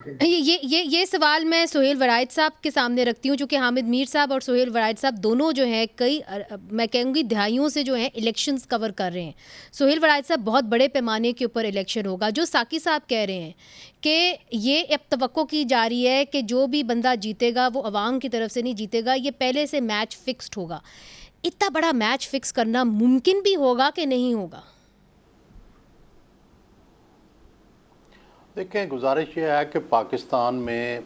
ये सवाल मैं सुहेल वराइद साहब के सामने रखती हूँ, चूँकि हामिद मीर साहब और सुहेल वराइद साहब दोनों जो हैं कई मैं कहूँगी दहाइयों से जो हैं इलेक्शंस कवर कर रहे हैं। सुहेल वराइद साहब बहुत बड़े पैमाने के ऊपर इलेक्शन होगा। जो साकी साहब कह रहे हैं कि ये अब तवक्को की जा रही है कि जो भी बंदा जीतेगा वो अवाम की तरफ से नहीं जीतेगा, ये पहले से मैच फिक्स्ड होगा। इतना बड़ा मैच फिक्स करना मुमकिन भी होगा कि नहीं होगा? देखें, गुजारिश ये है कि पाकिस्तान में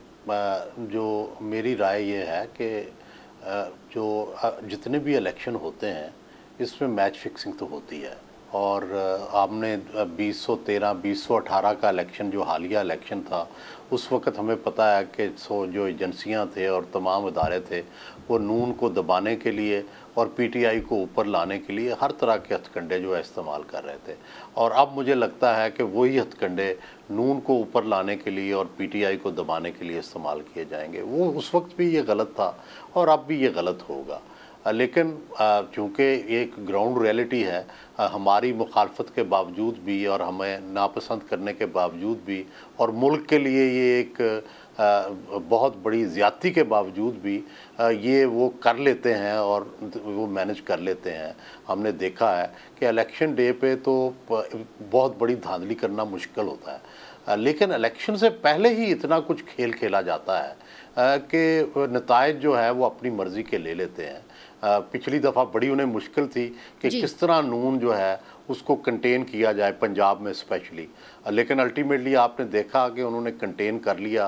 जो मेरी राय ये है कि जो जितने भी इलेक्शन होते हैं इसमें मैच फिक्सिंग तो होती है। और आपने 2013 2018 का इलेक्शन जो हालिया इलेक्शन था उस वक़्त हमें पता है कि जो एजेंसियां थे और तमाम इदारे थे वो नून को दबाने के लिए और पीटीआई को ऊपर लाने के लिए हर तरह के हथकंडे जो है इस्तेमाल कर रहे थे। और अब मुझे लगता है कि वही हथकंडे नून को ऊपर लाने के लिए और पीटीआई को दबाने के लिए इस्तेमाल किए जाएंगे। वो उस वक्त भी ये गलत था और अब भी ये गलत होगा। लेकिन चूँकि एक ग्राउंड रियलिटी है, हमारी मुखालफत के बावजूद भी और हमें नापसंद करने के बावजूद भी और मुल्क के लिए ये एक बहुत बड़ी ज़्यादती के बावजूद भी ये वो कर लेते हैं और वो मैनेज कर लेते हैं। हमने देखा है कि इलेक्शन डे पे तो बहुत बड़ी धांधली करना मुश्किल होता है, लेकिन इलेक्शन से पहले ही इतना कुछ खेल खेला जाता है कि नताइज जो है वो अपनी मर्ज़ी के ले लेते हैं। पिछली दफ़ा बड़ी उन्हें मुश्किल थी कि किस तरह नून जो है उसको कंटेन किया जाए, पंजाब में स्पेशली, लेकिन अल्टीमेटली आपने देखा कि उन्होंने कंटेन कर लिया।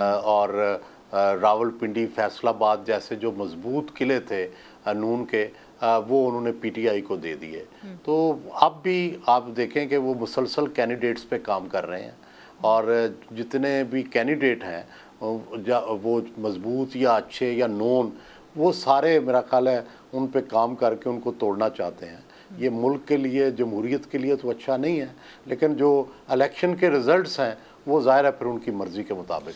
और रावलपिंडी, फैसलाबाद जैसे जो मजबूत किले थे नून के, वो उन्होंने पीटीआई को दे दिए। तो अब भी आप देखें कि वो मुसलसल कैंडिडेट्स पे काम कर रहे हैं और जितने भी कैंडिडेट हैं वो मजबूत या अच्छे या नोन, वो सारे मेरा ख्याल है उन पे काम करके उनको तोड़ना चाहते हैं। ये मुल्क के लिए, जमहूरियत के लिए तो अच्छा नहीं है, लेकिन जो इलेक्शन के रिज़ल्ट्स हैं वो ज़ाहिर है फिर उनकी मर्ज़ी के मुताबिक